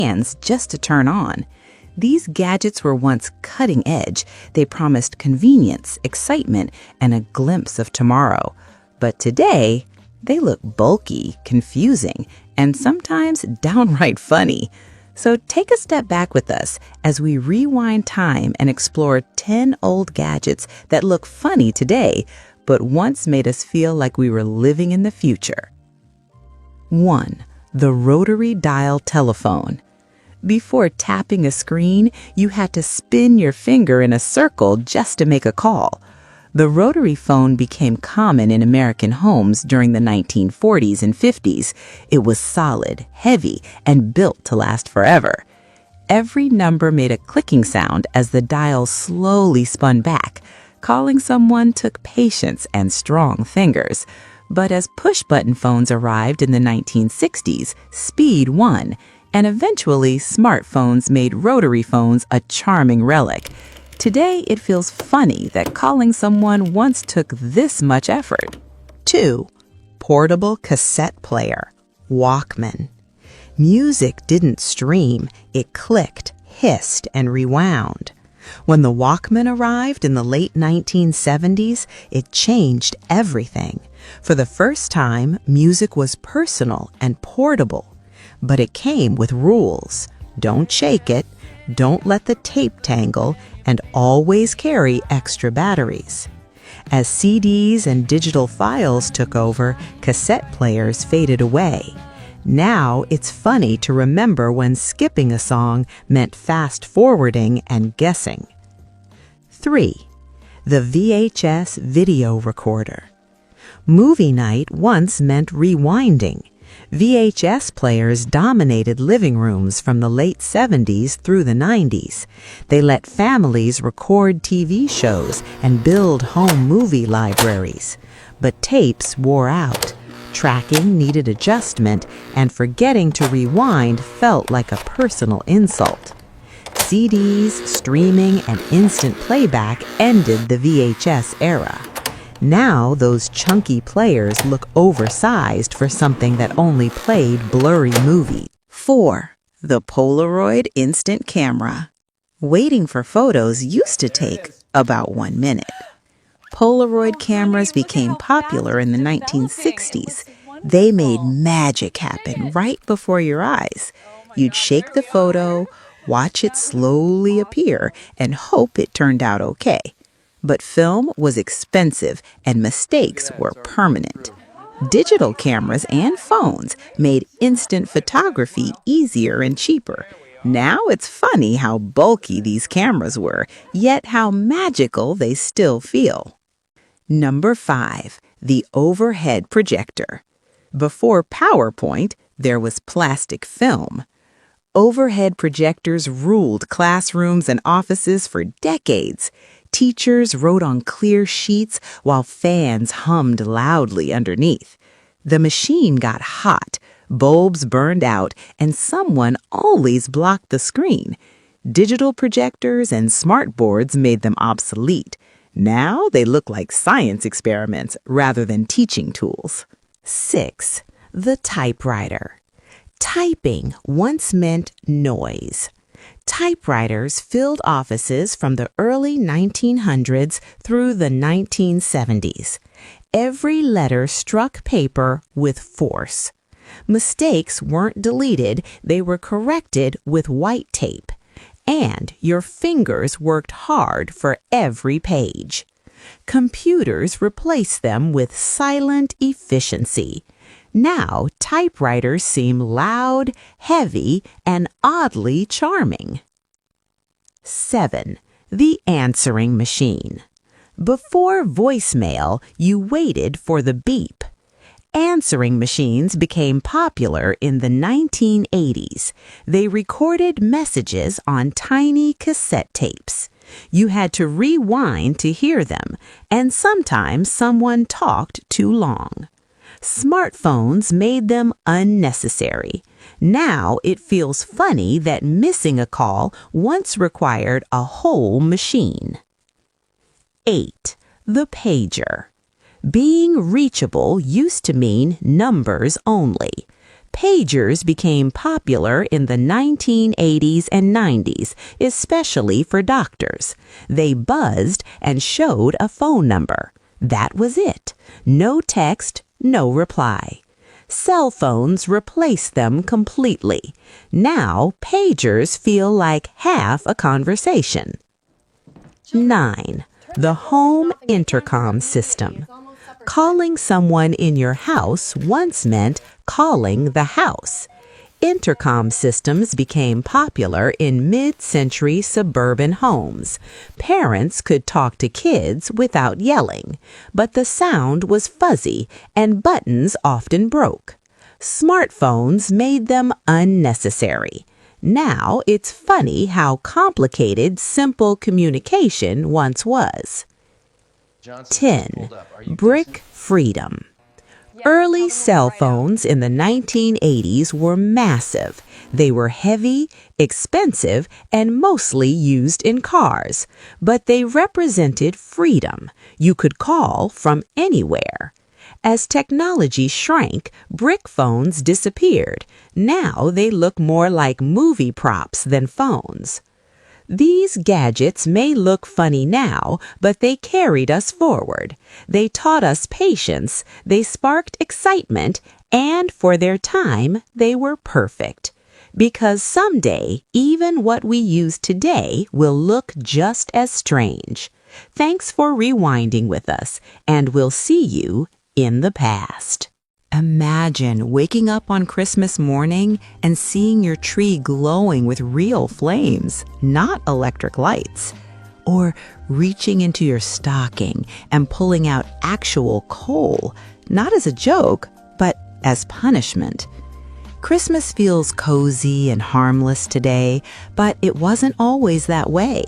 hands just to turn on. These gadgets were once cutting edge. They promised convenience, excitement, and a glimpse of tomorrow. But today, they look bulky, confusing, and sometimes downright funny. So take a step back with us as we rewind time and explore 10 old gadgets that look funny today, but once made us feel like we were living in the future. 1. The rotary dial telephone. Before tapping a screen, you had to spin your finger in a circle just to make a call. The rotary phone became common in American homes during the 1940s and 50s. It was solid, heavy, and built to last forever. Every number made a clicking sound as the dial slowly spun back. Calling someone took patience and strong fingers. But as push-button phones arrived in the 1960s, speed won, and eventually smartphones made rotary phones a charming relic. Today, it feels funny that calling someone once took this much effort. 2. Portable cassette player, Walkman. Music didn't stream, it clicked, hissed, and rewound. When the Walkman arrived in the late 1970s, it changed everything. For the first time, music was personal and portable. But it came with rules. Don't shake it, don't let the tape tangle, and always carry extra batteries. As CDs and digital files took over, cassette players faded away. Now it's funny to remember when skipping a song meant fast-forwarding and guessing. 3. The VHS video recorder. Movie night once meant rewinding. VHS players dominated living rooms from the late 70s through the 90s. They let families record TV shows and build home movie libraries. But tapes wore out. Tracking needed adjustment, and forgetting to rewind felt like a personal insult. CDs, streaming, and instant playback ended the VHS era. Now those chunky players look oversized for something that only played blurry movies. 4. The Polaroid instant camera. Waiting for photos used to take about 1 minute. Polaroid cameras became popular in the 1960s. They made magic happen right before your eyes. You'd shake the photo, watch it slowly appear, and hope it turned out okay. But film was expensive and mistakes were permanent. Digital cameras and phones made instant photography easier and cheaper. Now it's funny how bulky these cameras were, yet how magical they still feel. Number 5. The overhead projector. Before PowerPoint, there was plastic film. Overhead projectors ruled classrooms and offices for decades. Teachers wrote on clear sheets while fans hummed loudly underneath. The machine got hot, bulbs burned out, and someone always blocked the screen. Digital projectors and smartboards made them obsolete. Now they look like science experiments rather than teaching tools. 6. The typewriter. Typing once meant noise. Typewriters filled offices from the early 1900s through the 1970s. Every letter struck paper with force. Mistakes weren't deleted, they were corrected with white tape. And your fingers worked hard for every page. Computers replaced them with silent efficiency. Now, typewriters seem loud, heavy, and oddly charming. 7. The answering machine. Before voicemail, you waited for the beep. Answering machines became popular in the 1980s. They recorded messages on tiny cassette tapes. You had to rewind to hear them, and sometimes someone talked too long. Smartphones made them unnecessary. Now it feels funny that missing a call once required a whole machine. 8. The pager. Being reachable used to mean numbers only. Pagers became popular in the 1980s and 90s, especially for doctors. They buzzed and showed a phone number. That was it. No text, no reply. Cell phones replaced them completely. Now, pagers feel like half a conversation. 9. The home intercom system. Calling someone in your house once meant calling the house. Intercom systems became popular in mid-century suburban homes. Parents could talk to kids without yelling, but the sound was fuzzy and buttons often broke. Smartphones made them unnecessary. Now it's funny how complicated simple communication once was. 10. Brick freedom. Early cell phones in the 1980s were massive. They were heavy, expensive, and mostly used in cars. But they represented freedom. You could call from anywhere. As technology shrank, brick phones disappeared. Now they look more like movie props than phones. These gadgets may look funny now, but they carried us forward. They taught us patience, they sparked excitement, and for their time, they were perfect. Because someday, even what we use today will look just as strange. Thanks for rewinding with us, and we'll see you in the past. Imagine waking up on Christmas morning and seeing your tree glowing with real flames, not electric lights. Or reaching into your stocking and pulling out actual coal, not as a joke, but as punishment. Christmas feels cozy and harmless today, but it wasn't always that way.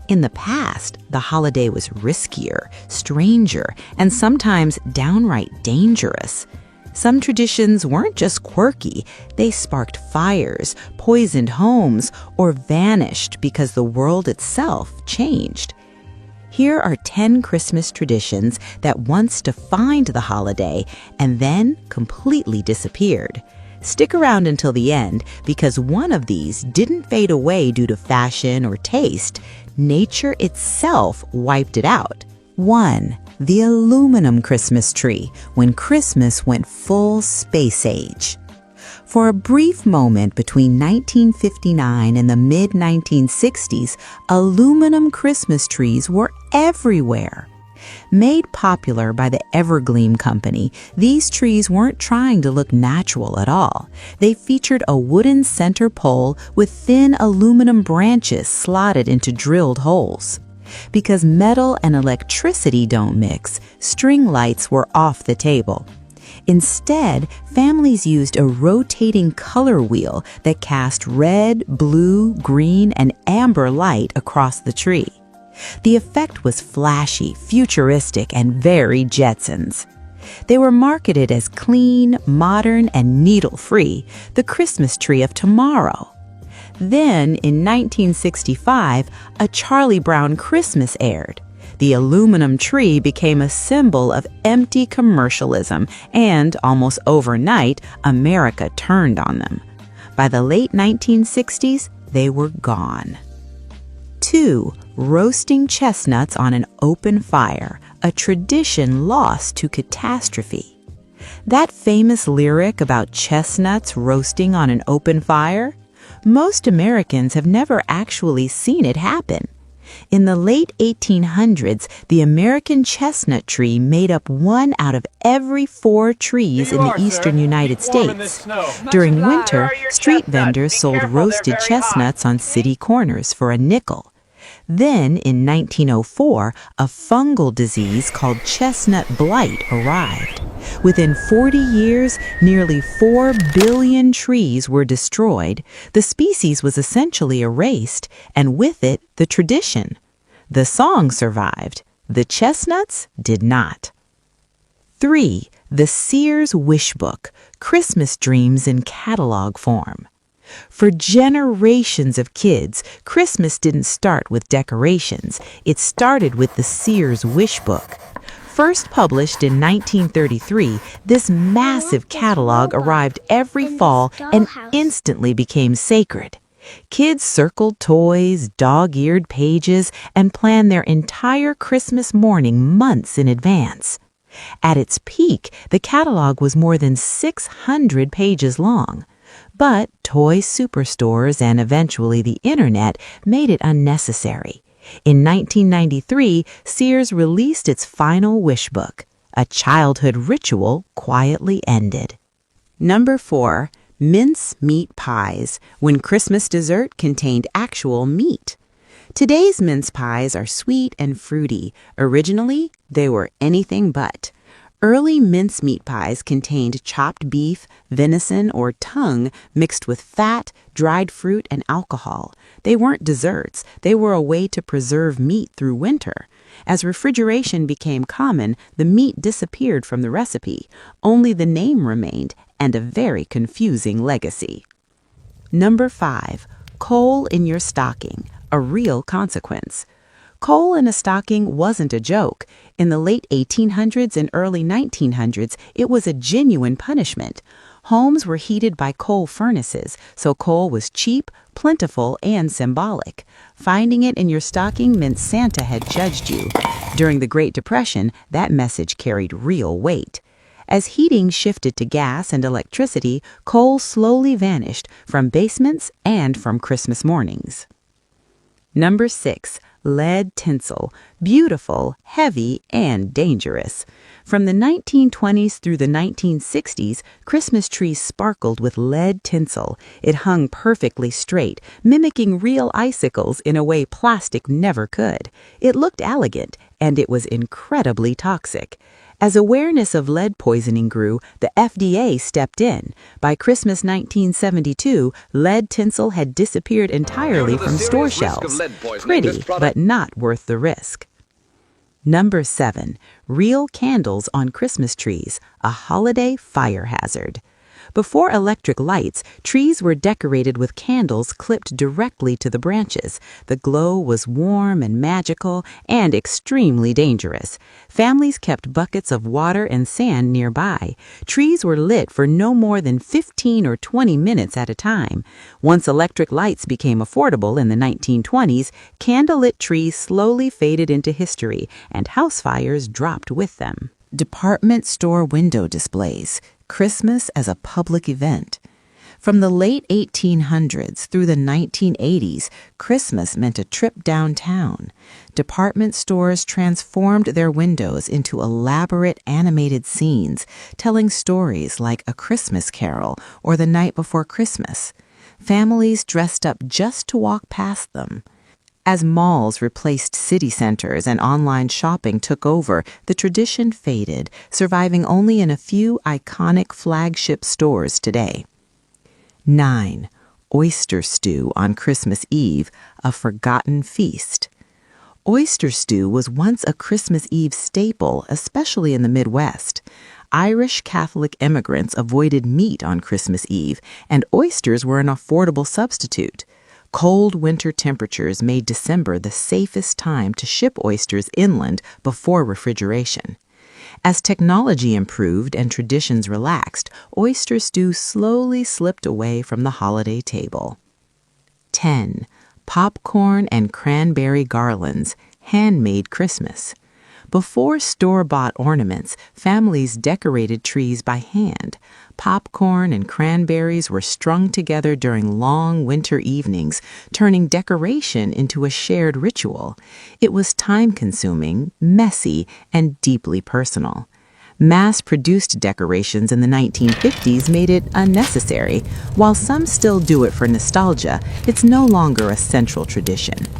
In the past, the holiday was riskier, stranger, and sometimes downright dangerous. Some traditions weren't just quirky, they sparked fires, poisoned homes, or vanished because the world itself changed. Here are 10 Christmas traditions that once defined the holiday and then completely disappeared. Stick around until the end because one of these didn't fade away due to fashion or taste. Nature itself wiped it out. 1. The aluminum Christmas tree, when Christmas went full space age. For a brief moment between 1959 and the mid-1960s, aluminum Christmas trees were everywhere. Made popular by the Evergleam Company, these trees weren't trying to look natural at all. They featured a wooden center pole with thin aluminum branches slotted into drilled holes. Because metal and electricity don't mix, string lights were off the table. Instead, families used a rotating color wheel that cast red, blue, green, and amber light across the tree. The effect was flashy, futuristic, and very Jetsons. They were marketed as clean, modern, and needle-free, the Christmas tree of tomorrow. Then, in 1965, a Charlie Brown Christmas aired. The aluminum tree became a symbol of empty commercialism, and almost overnight, America turned on them. By the late 1960s, they were gone. 2. Roasting chestnuts on an open fire, a tradition lost to catastrophe. That famous lyric about chestnuts roasting on an open fire? Most Americans have never actually seen it happen. In the late 1800s, the American chestnut tree made up 1 out of every 4 trees in the eastern United States. During winter, street vendors sold roasted chestnuts on city corners for a nickel. Then, in 1904, a fungal disease called chestnut blight arrived. Within 40 years, nearly 4 billion trees were destroyed. The species was essentially erased, and with it, the tradition. The song survived. The chestnuts did not. 3. The Sears Wish Book, Christmas Dreams in Catalog Form. For generations of kids, Christmas didn't start with decorations. It started with the Sears Wish Book. First published in 1933, this massive catalog arrived every fall and instantly became sacred. Kids circled toys, dog-eared pages, and planned their entire Christmas morning months in advance. At its peak, the catalog was more than 600 pages long. But toy superstores and eventually the internet made it unnecessary. In 1993, Sears released its final wish book. A childhood ritual quietly ended. Number 4. Mince meat pies, when Christmas dessert contained actual meat. Today's mince pies are sweet and fruity. Originally, they were anything but. Early mince meat pies contained chopped beef, venison, or tongue mixed with fat, dried fruit, and alcohol. They weren't desserts. They were a way to preserve meat through winter. As refrigeration became common, the meat disappeared from the recipe. Only the name remained, and a very confusing legacy. Number 5. Coal in your stocking, a real consequence. Coal in a stocking wasn't a joke. In the late 1800s and early 1900s, it was a genuine punishment. Homes were heated by coal furnaces, so coal was cheap, plentiful, and symbolic. Finding it in your stocking meant Santa had judged you. During the Great Depression, that message carried real weight. As heating shifted to gas and electricity, coal slowly vanished from basements and from Christmas mornings. Number 6. Lead tinsel, beautiful, heavy, and dangerous. From the 1920s through the 1960s, Christmas trees sparkled with lead tinsel. It hung perfectly straight, mimicking real icicles in a way plastic never could. It looked elegant, and it was incredibly toxic. As awareness of lead poisoning grew, the FDA stepped in. By Christmas 1972, lead tinsel had disappeared entirely from store shelves. Pretty, but not worth the risk. Number 7. Real candles on Christmas trees, a holiday fire hazard. Before electric lights, trees were decorated with candles clipped directly to the branches. The glow was warm and magical and extremely dangerous. Families kept buckets of water and sand nearby. Trees were lit for no more than 15 or 20 minutes at a time. Once electric lights became affordable in the 1920s, candlelit trees slowly faded into history, and house fires dropped with them. Department store window displays. Christmas as a public event. From the late 1800s through the 1980s, Christmas meant a trip downtown. Department stores transformed their windows into elaborate animated scenes, telling stories like A Christmas Carol or The Night Before Christmas. Families dressed up just to walk past them. As malls replaced city centers and online shopping took over, the tradition faded, surviving only in a few iconic flagship stores today. 9. Oyster stew on Christmas Eve, a forgotten feast. Oyster stew was once a Christmas Eve staple, especially in the Midwest. Irish Catholic immigrants avoided meat on Christmas Eve, and oysters were an affordable substitute. Cold winter temperatures made December the safest time to ship oysters inland before refrigeration. As technology improved and traditions relaxed, oyster stew slowly slipped away from the holiday table. 10. Popcorn and cranberry garlands, handmade Christmas. Before store-bought ornaments, families decorated trees by hand. Popcorn and cranberries were strung together during long winter evenings, turning decoration into a shared ritual. It was time-consuming, messy, and deeply personal. Mass-produced decorations in the 1950s made it unnecessary. While some still do it for nostalgia, it's no longer a central tradition.